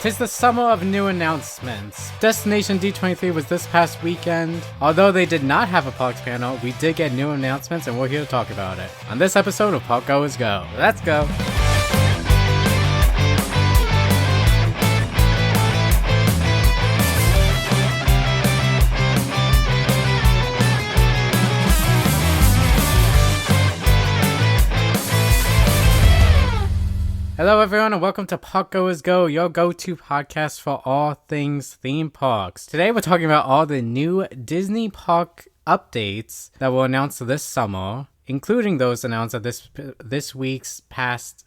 'Tis the summer of new announcements. Destination D23 was this past weekend. Although they did not have a Parks panel, we did get new announcements and we're here to talk about it. On this episode of Parkgoers Go. Let's go! Hello everyone and welcome to Parkgoers Go, your go-to podcast for all things theme parks. Today we're talking about all the new Disney park updates that were announced this summer, including those announced at this past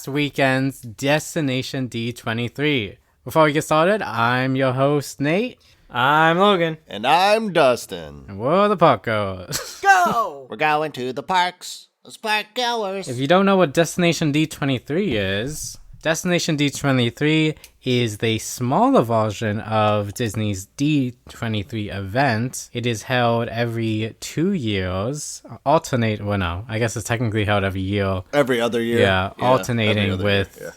weekend's Destination D23. Before we get started, I'm your host Nate. I'm Logan. And I'm Dustin. And we're the Parkgoers. Go! We're going to the parks. Let's Parkgoers. If you don't know what Destination D23 is, Destination D23 is the smaller version of Disney's D23 event. It is held every 2 years. I guess it's technically held every year. Every other year. Yeah, alternating with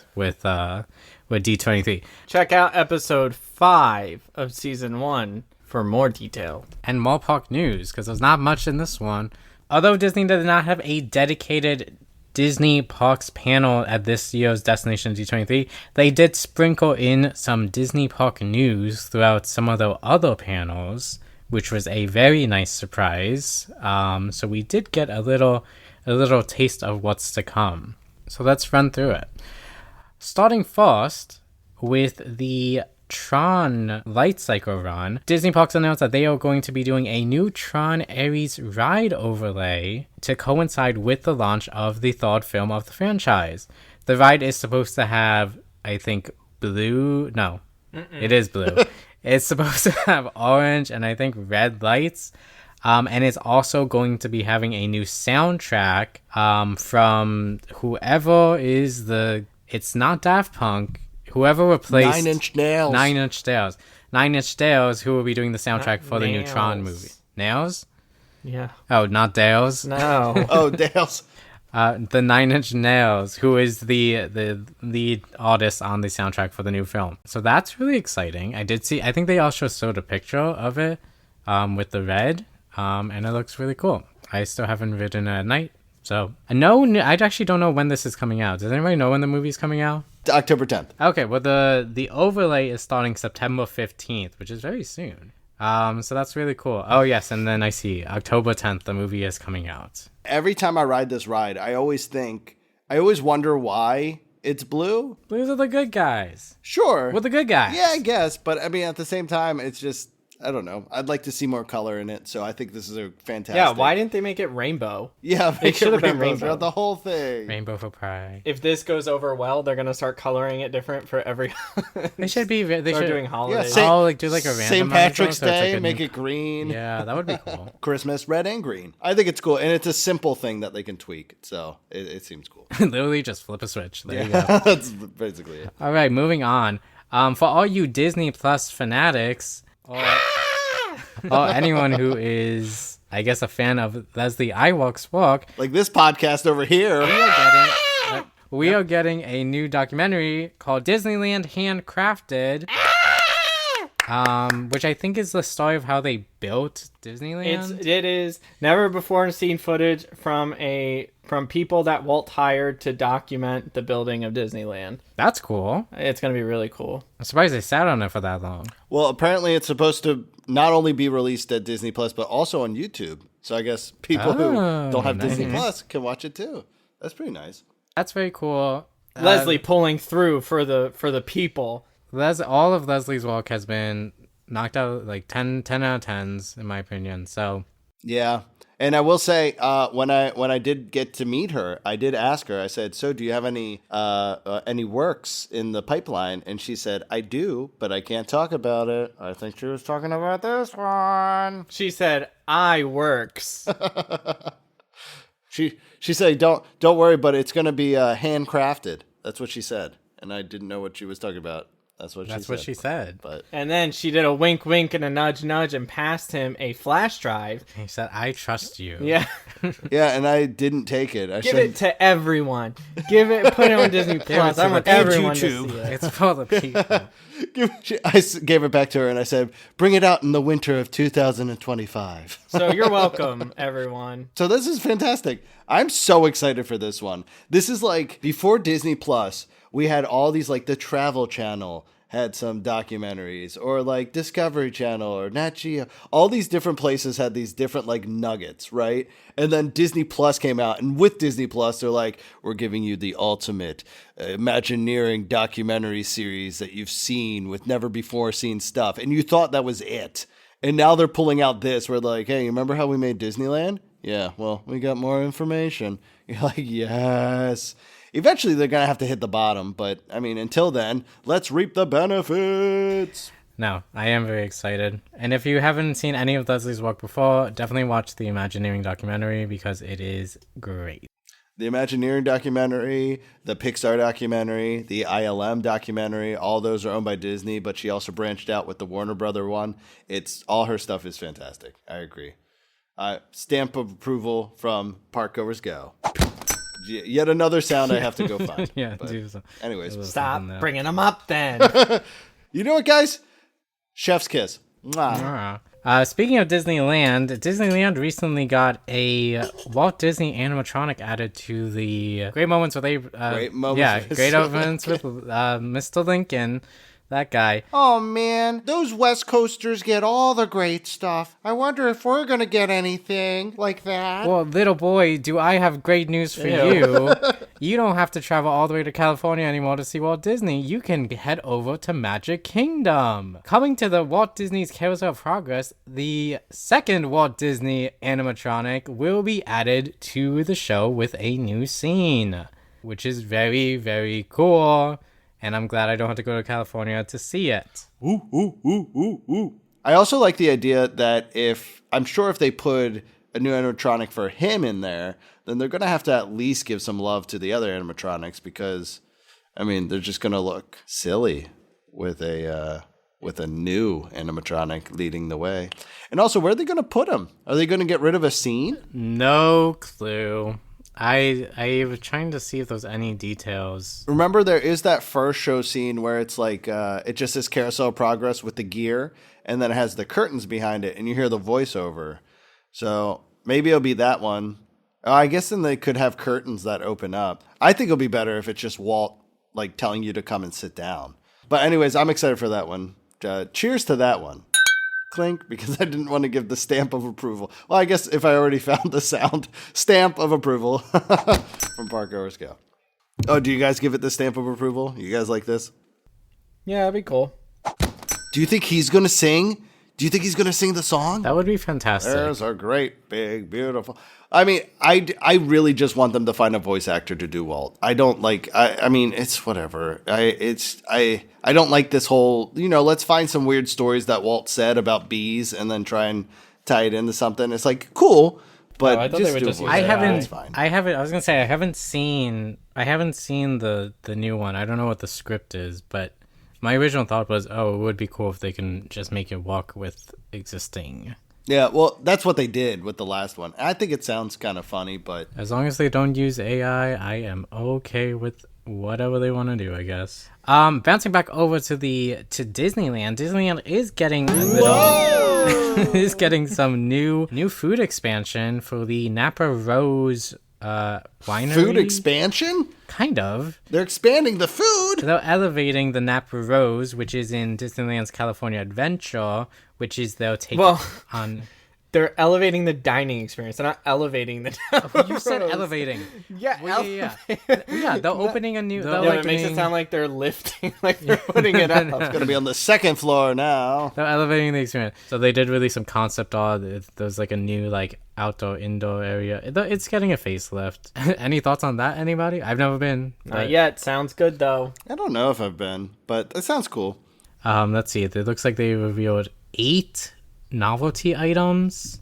D23. Check out episode 5 of season 1 for more detail. And more park news, because there's not much in this one. Although Disney did not have a dedicated Disney Parks panel at this year's Destination D23, they did sprinkle in some Disney Park news throughout some of the other panels, which was a very nice surprise. So we did get a little taste of what's to come. So let's run through it. Starting first with the Tron Light Cycle run, Disney Parks announced that they are going to be doing a new Tron Ares ride overlay to coincide with the launch of the third film of the franchise. The ride is supposed to have, I think, blue. No, it is blue. It's supposed to have orange and I think red lights. And it's also going to be having a new soundtrack from whoever is it's not Daft Punk. Whoever replaced Nine Inch Nails. Nine Inch Nails, who will be doing the soundtrack for the new Tron movie. Nails? Yeah. Oh, not Dales? No. Oh, Dales. The 9 Inch Nails, who is the lead artist on the soundtrack for the new film. So that's really exciting. I think they also showed a picture of it with the red, and it looks really cool. I still haven't ridden it at night. So I actually don't know when this is coming out. Does anybody know when the movie's coming out? October 10th. Okay, well the overlay is starting September 15th, which is very soon. So that's really cool. Oh yes, and then I see October 10th the movie is coming out. Every time I ride this ride, I always wonder why it's blue. Blues are the good guys. Sure. We're the good guys. Yeah, I guess, but I mean at the same time it's just I don't know. I'd like to see more color in it, so I think this is a fantastic. Yeah, why didn't they make it rainbow? Yeah, it should have been rainbow throughout the whole thing. Rainbow for Pride. If this goes over well, they're gonna start coloring it different for every. They should be. They start should doing holidays. Yeah, do like a randomizer. St. Patrick's so Day, like make it green. Yeah, that would be cool. Christmas, red and green. I think it's cool, and it's a simple thing that they can tweak, so it seems cool. Literally, just flip a switch. There you go. That's basically it. All right, moving on. For all you Disney Plus fanatics. Or anyone who is, I guess, a fan of Leslie Iwerks' work. Like this podcast over here. We are getting a new documentary called Disneyland Handcrafted. Which I think is the story of how they built Disneyland. It is never before seen footage from people that Walt hired to document the building of Disneyland. That's cool. It's going to be really cool. I'm surprised they sat on it for that long. Well, apparently it's supposed to not only be released at Disney Plus, but also on YouTube. So I guess people who don't have Disney Plus can watch it too. That's pretty nice. That's very cool. Leslie pulling through for the people. All of Leslie's work has been knocked out like 10 out of 10s, in my opinion. So yeah. And I will say, when I did get to meet her, I did ask her. I said, "So, do you have any works in the pipeline?" And she said, "I do, but I can't talk about it." I think she was talking about this one. She said, "I works." She said, "Don't worry, but it's gonna be handcrafted." That's what she said, and I didn't know what she was talking about. That's what she said. But And then she did a wink, wink, and a nudge, nudge, and passed him a flash drive. He said, "I trust you." Yeah. yeah, and I didn't take it. I Give said, it to everyone. Put it on Disney Plus. I want everyone to see it. It's for the people. I gave it back to her and I said, bring it out in the winter of 2025. So you're welcome, everyone. So this is fantastic. I'm so excited for this one. This is like before Disney Plus, we had all these like the Travel Channel had some documentaries, or like Discovery Channel or Nat Geo. All these different places had these different like nuggets, right? And then Disney Plus came out, and with Disney Plus, they're like, we're giving you the ultimate Imagineering documentary series that you've seen with never before seen stuff. And you thought that was it. And now they're pulling out this where like, hey, remember how we made Disneyland? Yeah, well, we got more information. You're like, yes. Eventually, they're going to have to hit the bottom. But, I mean, until then, let's reap the benefits. No, I am very excited. And if you haven't seen any of Leslie's work before, definitely watch the Imagineering documentary because it is great. The Imagineering documentary, the Pixar documentary, the ILM documentary, all those are owned by Disney, but she also branched out with the Warner Brother one. All her stuff is fantastic. I agree. Stamp of approval from Parkgoers Go. Yet another sound I have to go find. Yeah, but do so. anyways. Stop bringing them up then. You know what, guys? Chef's kiss. Mwah. Speaking of Disneyland recently got a Walt Disney animatronic added to the Great Moments with Great Moments yeah, with Great Mr. Moments with Mr. Lincoln. That guy. Oh, man. Those West Coasters get all the great stuff. I wonder if we're going to get anything like that. Well, little boy, do I have great news for you. You don't have to travel all the way to California anymore to see Walt Disney. You can head over to Magic Kingdom. Coming to the Walt Disney's Carousel of Progress, the second Walt Disney animatronic will be added to the show with a new scene, which is very, very cool. And I'm glad I don't have to go to California to see it. I also like the idea that I'm sure if they put a new animatronic for him in there, then they're going to have to at least give some love to the other animatronics because, I mean, they're just going to look silly with a new animatronic leading the way. And also, where are they going to put him? Are they going to get rid of a scene? No clue. I was trying to see if there's any details. Remember, there is that first show scene where it's like it just says Carousel of Progress with the gear, and then it has the curtains behind it, and you hear the voiceover. So maybe it'll be that one. I guess then they could have curtains that open up. I think it'll be better if it's just Walt like telling you to come and sit down. But anyways, I'm excited for that one. Cheers to that one. Clink, because I didn't want to give the stamp of approval. Well, I guess if I already found the sound, stamp of approval from Parkgoers Go. Oh, do you guys give it the stamp of approval? You guys like this? Yeah, that'd be cool. Do you think he's going to sing? Do you think he's going to sing the song? That would be fantastic. There's a great, big, beautiful. I mean, I really just want them to find a voice actor to do Walt. I don't like. I mean, it's whatever. I don't like this whole. Let's find some weird stories that Walt said about bees and then try and tie it into something. It's like cool, but I thought just they would do a just voice use actor. AI. It's fine. I was gonna say I haven't seen the new one. I don't know what the script is, but my original thought was, it would be cool if they can just make it walk with existing. Yeah, well, that's what they did with the last one. I think it sounds kind of funny, but As long as they don't use AI, I am okay with whatever they want to do, I guess. Bouncing back over to Disneyland. Disneyland is getting is getting some new food expansion for the Napa Rose winery. food expansion? Kind of. They're expanding the food. They're elevating the Napa Rose, which is in Disneyland's California Adventure, which is they'll take on. They're elevating the dining experience. They're not elevating the. You said elevating. Yeah, Yeah. They're opening a new. It makes it sound like they're lifting, like they're putting it up. It's going to be on the second floor now. They're elevating the experience. So they did release some concept art. There's like a new outdoor indoor area. It's getting a facelift. Any thoughts on that? Anybody? I've never been. Not yet. Sounds good though. I don't know if I've been, but it sounds cool. Let's see. It looks like they revealed 8 novelty items.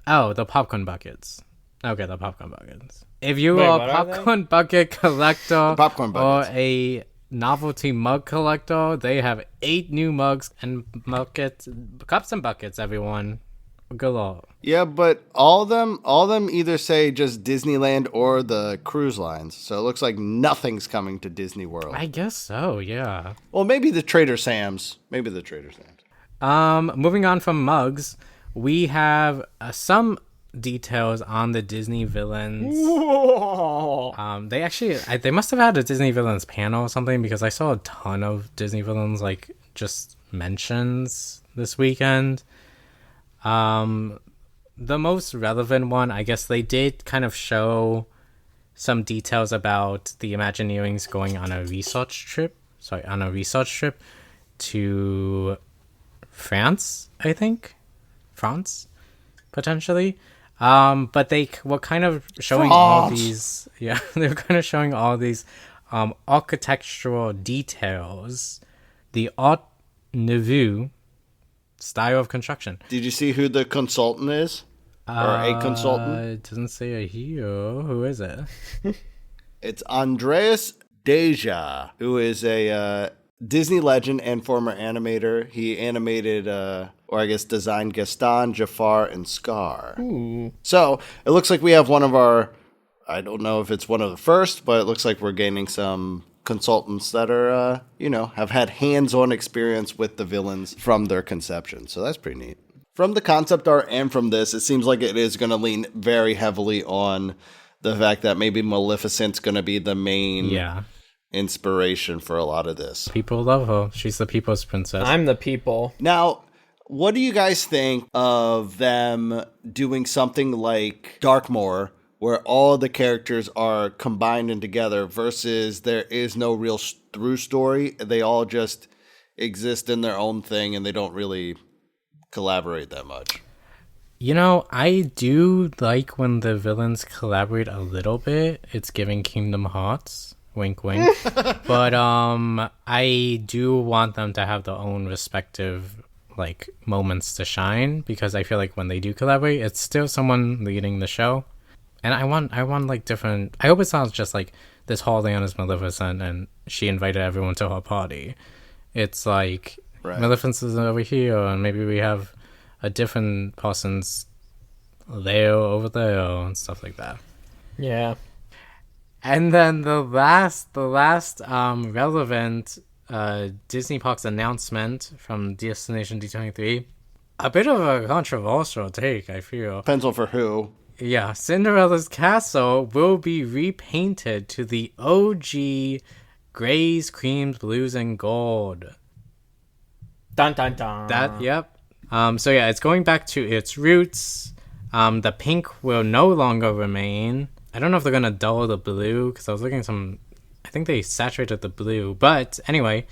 Oh, the popcorn buckets. Okay, the popcorn buckets. If you Wait, are what a are they? popcorn bucket collector Popcorn buckets. or a novelty mug collector. They have 8 new mugs and buckets, cups and buckets, everyone. Galore. Yeah, but all of them either say just Disneyland or the cruise lines. So it looks like nothing's coming to Disney World. I guess so, yeah. Well, maybe the Trader Sam's. Moving on from mugs, we have some details on the Disney villains. Whoa. They must have had a Disney villains panel or something, because I saw a ton of Disney villains like just mentions this weekend. The most relevant one, I guess, they did kind of show some details about the Imagineerings going on a research trip to France, I think. France, potentially. But they were kind of showing all these, they were kind of showing all these architectural details, the Art Nouveau style of construction. Did you see who the consultant is? Or a consultant? It doesn't say a hero. Who is it? It's Andreas Deja, who is a Disney legend and former animator. He animated, or I guess designed Gaston, Jafar, and Scar. Ooh. So it looks like we have one of our, I don't know if it's one of the first, but it looks like we're gaining some consultants that are, have had hands-on experience with the villains from their conception. So that's pretty neat. From the concept art and from this, it seems like it is going to lean very heavily on the fact that maybe Maleficent's going to be the main inspiration for a lot of this. People love her. She's the people's princess. I'm the people. Now, what do you guys think of them doing something like Darkmoor, where all the characters are combined and together, versus there is no real through story? They all just exist in their own thing and they don't really collaborate that much. I do like when the villains collaborate a little bit. It's giving Kingdom Hearts. Wink, wink. But I do want them to have their own respective moments to shine, because I feel like when they do collaborate, it's still someone leading the show. And I want different. I hope it's not just this holiday on is Maleficent and she invited everyone to her party. It's like Maleficent is over here, and maybe we have a different person's Leo over there and stuff like that. Yeah. And then the last relevant Disney Parks announcement from Destination D23, a bit of a controversial take, I feel. Depends on for who. Yeah, Cinderella's castle will be repainted to the OG grays, creams, blues, and gold. Dun dun dun. Yep. So yeah, it's going back to its roots. The pink will no longer remain. I don't know if they're gonna dull the blue, because I was looking at I think they saturated the blue. But anyway,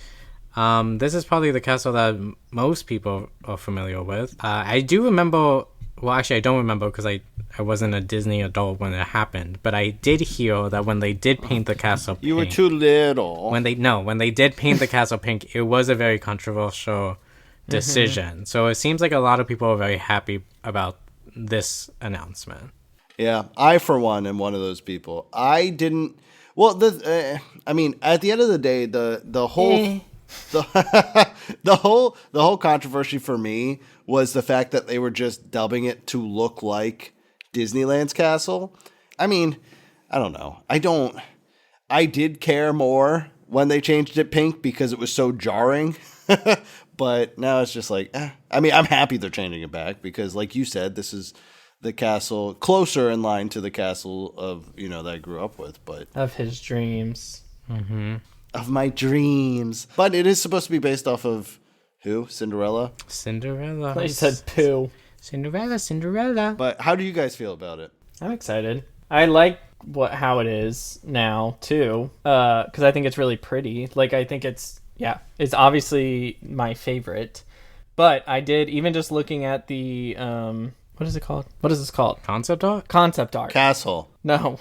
this is probably the castle that most people are familiar with. I do remember. Well, actually, I don't remember because I wasn't a Disney adult when it happened. But I did hear that when they did paint the castle pink, you were too little. When they did paint the castle pink, it was a very controversial decision. So it seems like a lot of people are very happy about this announcement. Yeah, I for one am one of those people. I didn't. Well, at the end of the day, the whole the whole controversy for me was the fact that they were just dubbing it to look like Disneyland's castle. I mean, I don't know. I did care more when they changed it pink because it was so jarring. But now it's just I'm happy they're changing it back because, like you said, this is the castle closer in line to the castle of, that I grew up with, but of his dreams. Mm-hmm. Of my dreams. But it is supposed to be based off of who? Cinderella? Cinderella. I said poo. Cinderella. But how do you guys feel about it? I'm excited. I like how it is now too, because I think it's really pretty. I think it's obviously my favorite. But I did, even just looking at the what is it called? What is this called? Concept art? Concept art. Castle. No.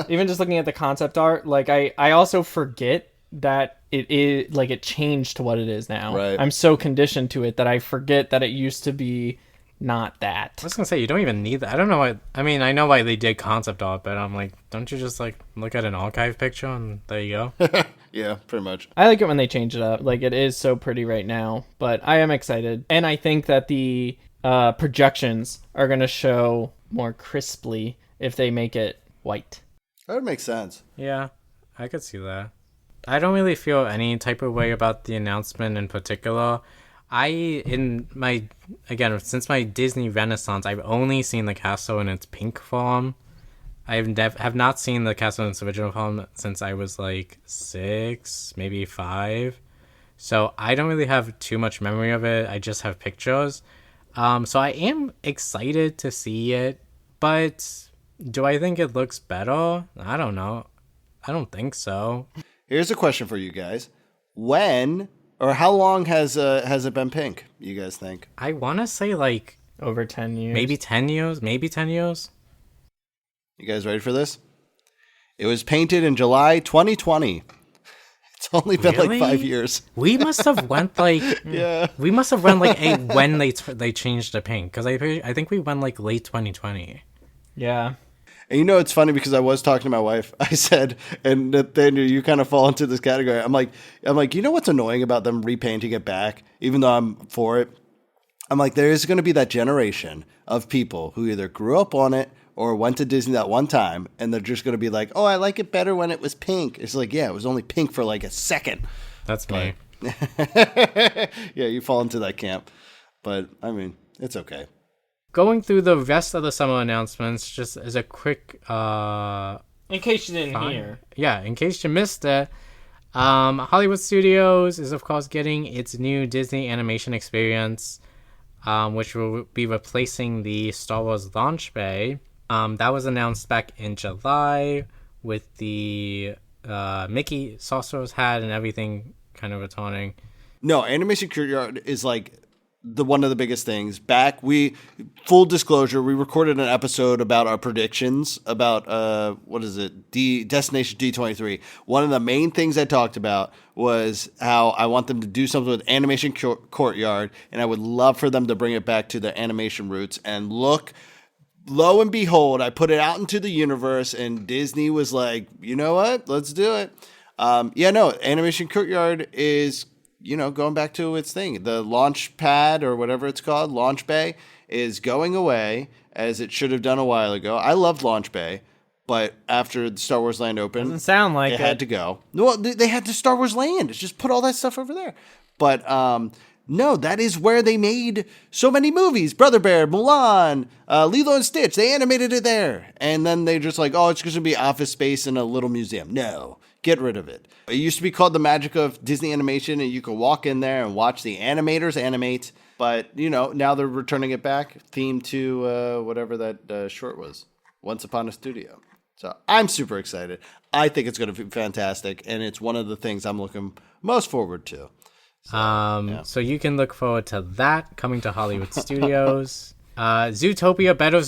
Even just looking at the concept art, I also forget that it is, it changed to what it is now. Right. I'm so conditioned to it that I forget that it used to be not that. I was going to say, you don't even need that. I don't know why. I mean, I know why they did concept art, but I'm like, don't you just, look at an archive picture and there you go? Yeah, pretty much. I like it when they change it up. Like, it is so pretty right now, but I am excited. And I think that the projections are going to show more crisply if they make it white. That would make sense. Yeah, I could see that. I don't really feel any type of way about the announcement in particular. Since my Disney Renaissance, I've only seen the castle in its pink form. I have not seen the castle in its original form since I was like 6, maybe 5. So I don't really have too much memory of it. I just have pictures. So I am excited to see it, but do I think it looks better? I don't know. I don't think so. Here's a question for you guys. When or how long has it been pink, you guys think? I want to say like Over 10 years. maybe 10 years. You guys ready for this? It was painted in July 2020. It's only been Really? like 5 years. We must have went like Yeah. we must have run like when they changed the pink, because I think we went like late 2020. Yeah. And you know, it's funny because I was talking to my wife. I said, and Nathaniel, you kind of fall into this category. I'm like, you know what's annoying about them repainting it back, even though I'm for it? I'm like, there is going to be that generation of people who either grew up on it or went to Disney that one time, and they're just going to be like, oh, I like it better when it was pink. It's like, yeah, it was only pink for like a second. That's me. Yeah, you fall into that camp. But, I mean, it's okay. Going through the rest of the summer announcements, just as a quick In case you didn't hear. yeah, in case you missed it, Hollywood Studios is of course getting its new Disney animation experience, which will be replacing the Star Wars launch bay. That was announced back in July with the Mickey Sorcerer's hat and everything kind of returning. No, Animation Courtyard is like one of the biggest things. Full disclosure, we recorded an episode about our predictions about Destination D23. One of the main things I talked about was how I want them to do something with Animation Courtyard, and I would love for them to bring it back to their animation roots. And lo and behold, I put it out into the universe, and Disney was like, you know what? Let's do it. Animation Courtyard is, going back to its thing. The launch pad or whatever it's called, Launch Bay, is going away, as it should have done a while ago. I loved Launch Bay, but after the Star Wars Land opened, Doesn't sound like it had to go. No, they had to Star Wars Land. It's just put all that stuff over there. But no, that is where they made so many movies. Brother Bear, Mulan, Lilo and Stitch. They animated it there. And then they just like, oh, it's just going to be office space in a little museum. No, get rid of it. It used to be called the magic of Disney animation, and you could walk in there and watch the animators animate. But, now they're returning it back, themed to whatever that short was, Once Upon a Studio. So I'm super excited. I think it's going to be fantastic, and it's one of the things I'm looking most forward to. So you can look forward to that coming to Hollywood Studios. Zootopia Battle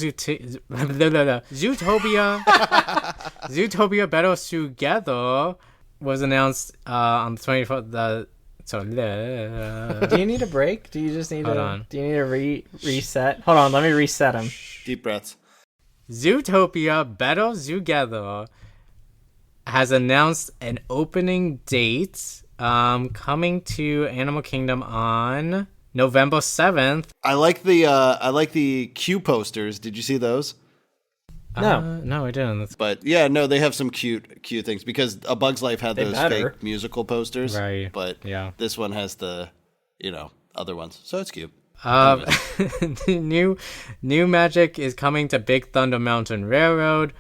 Zootopia Battle Together was announced on the 24th. Do you need a break? Do you just need Hold on. Do you need a reset? Hold on, let me reset him. Deep breaths. Zootopia Battle Together has announced an opening date coming to Animal Kingdom on November 7th. I like the Q posters. Did you see those? No, I didn't. But yeah, no, they have some cute things because A Bug's Life had those better. fake musical posters, Right. But Yeah. this one has the, other ones, so it's cute. New magic is coming to Big Thunder Mountain Railroad.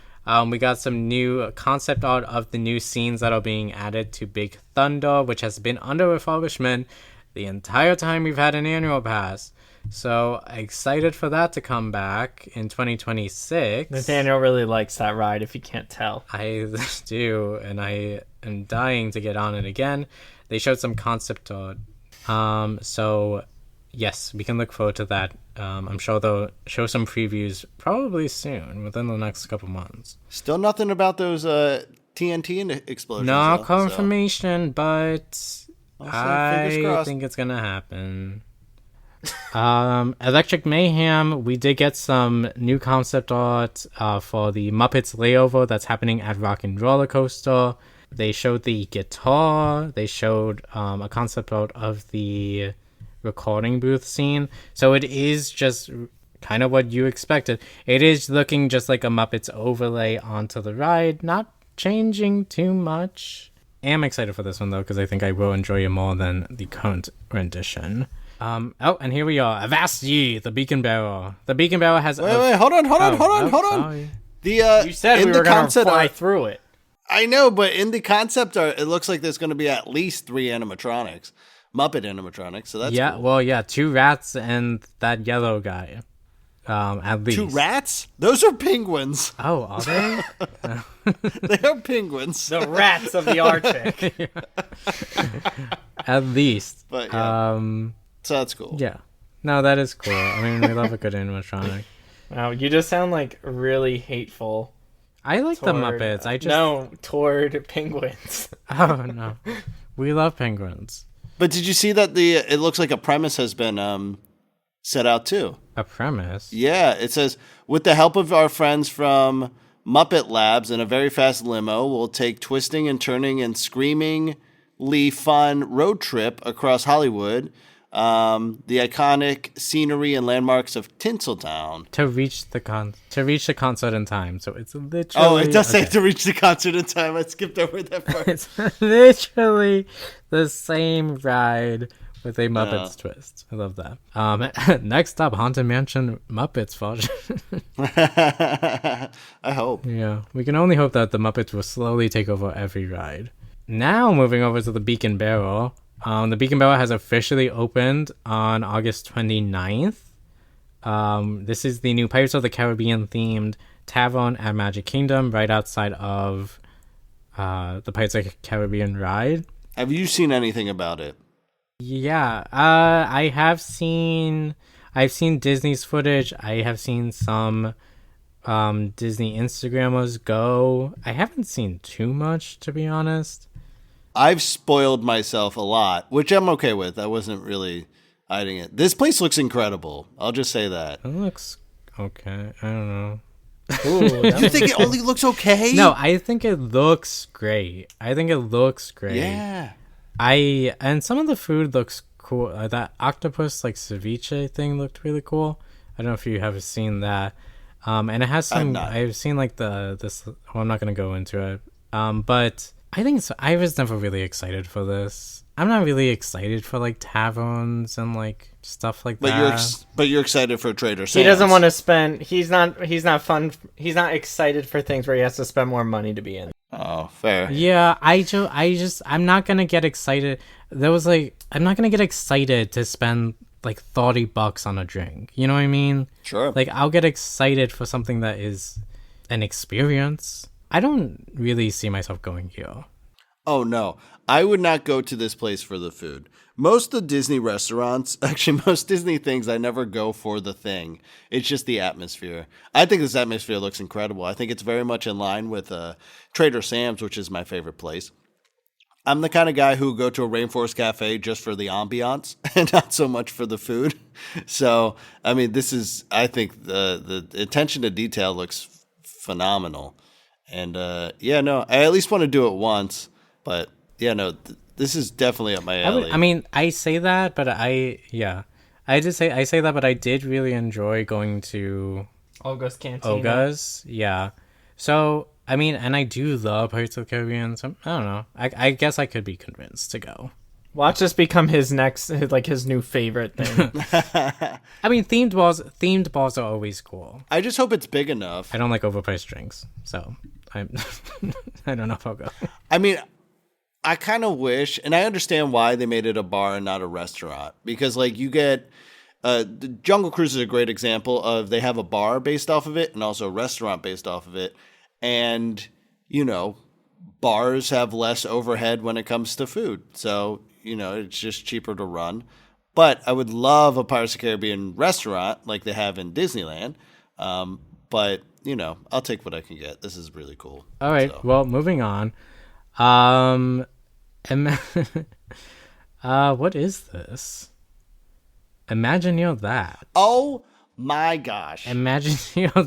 We got some new concept art of the new scenes that are being added to Big Thunder, which has been under refurbishment the entire time we've had an annual pass. So excited for that to come back in 2026. Nathaniel really likes that ride, if you can't tell. I do, and I am dying to get on it again. They showed some concept art. So yes, we can look forward to that. I'm sure they'll show some previews probably soon, within the next couple months. Still nothing about those TNT explosions. No though, confirmation, but fingers I crossed. think it's gonna happen. Electric Mayhem, we did get some new concept art for the Muppets layover that's happening at Rock and Roller Coaster. They showed the guitar. They showed a concept art of the recording booth scene. So it is just kind of what you expected. It is looking just like a Muppets overlay onto the ride, not changing too much. I'm excited for this one though, because I think I will enjoy it more than the current rendition. And here we are. Avast ye, the beacon bearer. The beacon bearer has... Wait, hold on. Sorry. You said we were going to fly through it. I know, but in the concept art, it looks like there's going to be at least 3 animatronics. Muppet animatronics, so that's cool. Well, yeah, 2 rats and that yellow guy. At least 2 rats? Those are penguins. Oh, are they? They are penguins. The rats of the Arctic. At least. But yeah. So that's cool. Yeah. No, that is cool. I mean, we love a good animatronic. Wow, you just sound like really hateful. I like the Muppets. Toward penguins. Oh no, we love penguins. But did you see that it looks like a premise has been set out too? A premise? Yeah, it says, with the help of our friends from Muppet Labs in a very fast limo, we'll take twisting and turning and screamingly fun road trip across Hollywood, the iconic scenery and landmarks of Tinseltown. To reach the concert in time. So it's literally... Oh, it does say to reach the concert in time. I skipped over that part. It's literally the same ride with a Muppets twist. I love that. Next up, Haunted Mansion Muppets version. I hope. Yeah, we can only hope that the Muppets will slowly take over every ride. Now moving over to the Beacon Barrel. The Beacon Barrel has officially opened on August 29th. This is the new Pirates of the Caribbean themed tavern at Magic Kingdom, right outside of the Pirates of the Caribbean ride. Have you seen anything about it? Yeah, I've seen Disney's footage. I have seen some Disney Instagrammers go. I haven't seen too much, to be honest. I've spoiled myself a lot, which I'm okay with. I wasn't really hiding it. This place looks incredible. I'll just say that. It looks okay. I don't know. Ooh, you think it only looks okay? No, I think it looks great. Yeah. And some of the food looks cool. That octopus like ceviche thing looked really cool. I don't know if you have seen that. And it has some. I've seen like this. Well, I'm not gonna go into it. But I think I was never really excited for this. I'm not really excited for like taverns and like stuff like that. But you're excited for Trader Sam's. He doesn't want to spend. He's not fun. He's not excited for things where he has to spend more money to be in. Oh, fair. Yeah, I'm not gonna get excited. I'm not gonna get excited to spend like $30 on a drink. You know what I mean? Sure. Like I'll get excited for something that is an experience. I don't really see myself going here. Oh no, I would not go to this place for the food. Most of the Disney restaurants, actually most Disney things, I never go for the thing. It's just the atmosphere. I think this atmosphere looks incredible. I think it's very much in line with Trader Sam's, which is my favorite place. I'm the kind of guy who go to a Rainforest Cafe just for the ambiance and not so much for the food. So, I mean, I think the attention to detail looks phenomenal. And I at least want to do it once. But this is definitely up my alley. I say that, but I say that, but I did really enjoy going to Olga's Cantina. Olga's, yeah. So, and I do love Pirates of the Caribbean, so I don't know. I guess I could be convinced to go. Watch this become his new favorite thing. Themed balls are always cool. I just hope it's big enough. I don't like overpriced drinks, so I don't know if I'll go. I kind of wish, and I understand why they made it a bar and not a restaurant, because like you get the Jungle Cruise is a great example of they have a bar based off of it and also a restaurant based off of it, and bars have less overhead when it comes to food, so it's just cheaper to run. But I would love a Pirates of the Caribbean restaurant like they have in Disneyland. But I'll take what I can get. This is really cool. All right. So. Well, moving on. What is this? Imagine That. Oh my gosh. Imagine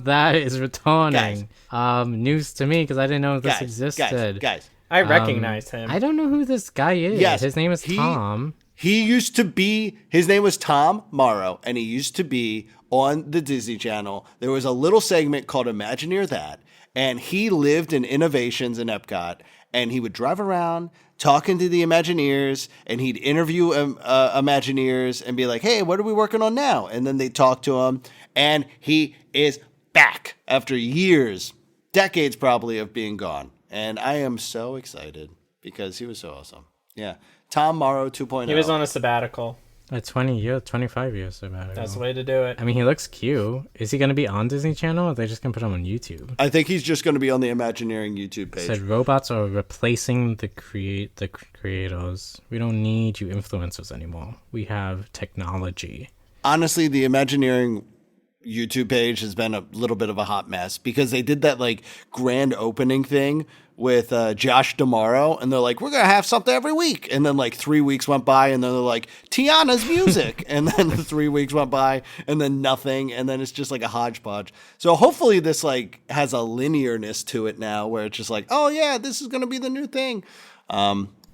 That is returning. News to me because I didn't know this existed. Guys. I recognize him. I don't know who this guy is. Yes, His name is Tom. His name was Tom Morrow, and he used to be on the Disney Channel. There was a little segment called Imagineer That, and he lived in Innovations in Epcot, and he would drive around talking to the Imagineers, and he'd interview Imagineers and be like, hey, what are we working on now? And then they'd talk to him, and he is back after years, decades probably, of being gone. And I am so excited because he was so awesome. Yeah. Tom Morrow 2.0. He was on a sabbatical. 25 years sabbatical. That's the way to do it. I mean, he looks cute. Is he going to be on Disney Channel, or are they just going to put him on YouTube? I think he's just going to be on the Imagineering YouTube page. Said robots are replacing the creators. We don't need you influencers anymore. We have technology. Honestly, the Imagineering YouTube page has been a little bit of a hot mess because they did that like grand opening thing with Josh D'Amaro, and they're like, we're gonna have something every week, and then like 3 weeks went by, and then they're like, Tiana's music, and then 3 weeks went by, and then nothing, and then it's just like a hodgepodge. So hopefully this like has a linearness to it now, where it's just like, oh yeah, this is gonna be the new thing.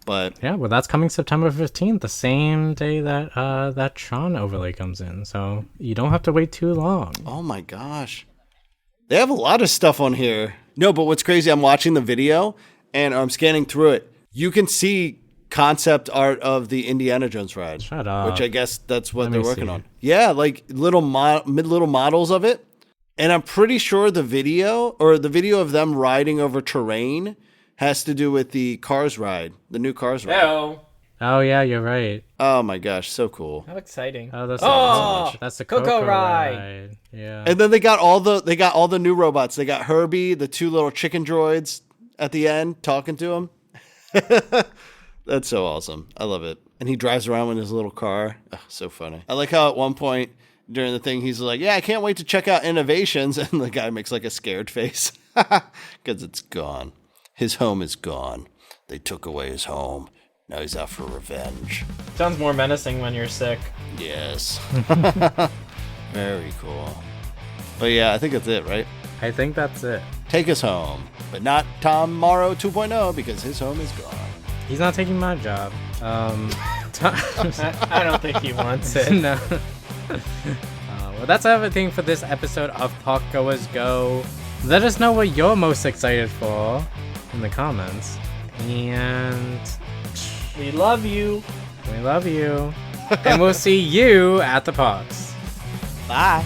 But yeah, well, that's coming September 15th, the same day that that Tron overlay comes in. So you don't have to wait too long. Oh my gosh, they have a lot of stuff on here. No, but what's crazy, I'm watching the video and I'm scanning through it. You can see concept art of the Indiana Jones ride. Shut up. Which I guess that's what they're working on. Yeah, like little models of it. And I'm pretty sure the video of them riding over terrain has to do with the Cars ride, the new Cars ride. Hello. Oh yeah, you're right. Oh my gosh, so cool. How exciting. Oh, that's the Coco Coco ride. Yeah. And then they got all the new robots. They got Herbie, the two little chicken droids at the end talking to him. That's so awesome. I love it. And he drives around in his little car. Oh, so funny. I like how at one point during the thing he's like, yeah, I can't wait to check out Innovations, and the guy makes like a scared face because it's gone. His home is gone. They took away his home. Now he's out for revenge. Sounds more menacing when you're sick. Yes. Very cool. But yeah, I think that's it, right? I think that's it. Take us home. But not Tom Morrow 2.0 because his home is gone. He's not taking my job. I don't think he wants it. No. Well, that's everything for this episode of Parkgoers Go. Let us know what you're most excited for in the comments. And we love you. We love you. And we'll see you at the parks. Bye.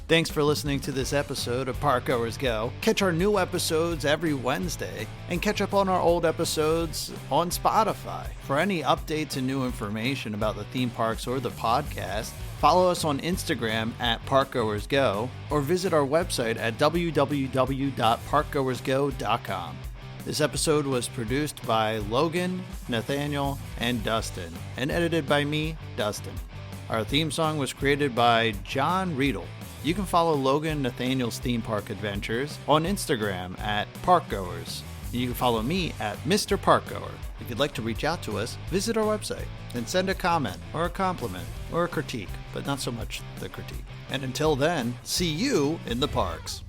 Thanks for listening to this episode of Parkgoers Go. Catch our new episodes every Wednesday and catch up on our old episodes on Spotify. For any updates and new information about the theme parks or the podcast, follow us on Instagram at ParkgoersGo or visit our website at www.parkgoersgo.com. This episode was produced by Logan, Nathaniel, and Dustin, and edited by me, Dustin. Our theme song was created by John Riedel. You can follow Logan Nathaniel's theme park adventures on Instagram at Parkgoers. And you can follow me at Mr. Parkgoer. If you'd like to reach out to us, visit our website and send a comment or a compliment or a critique, but not so much the critique. And until then, see you in the parks.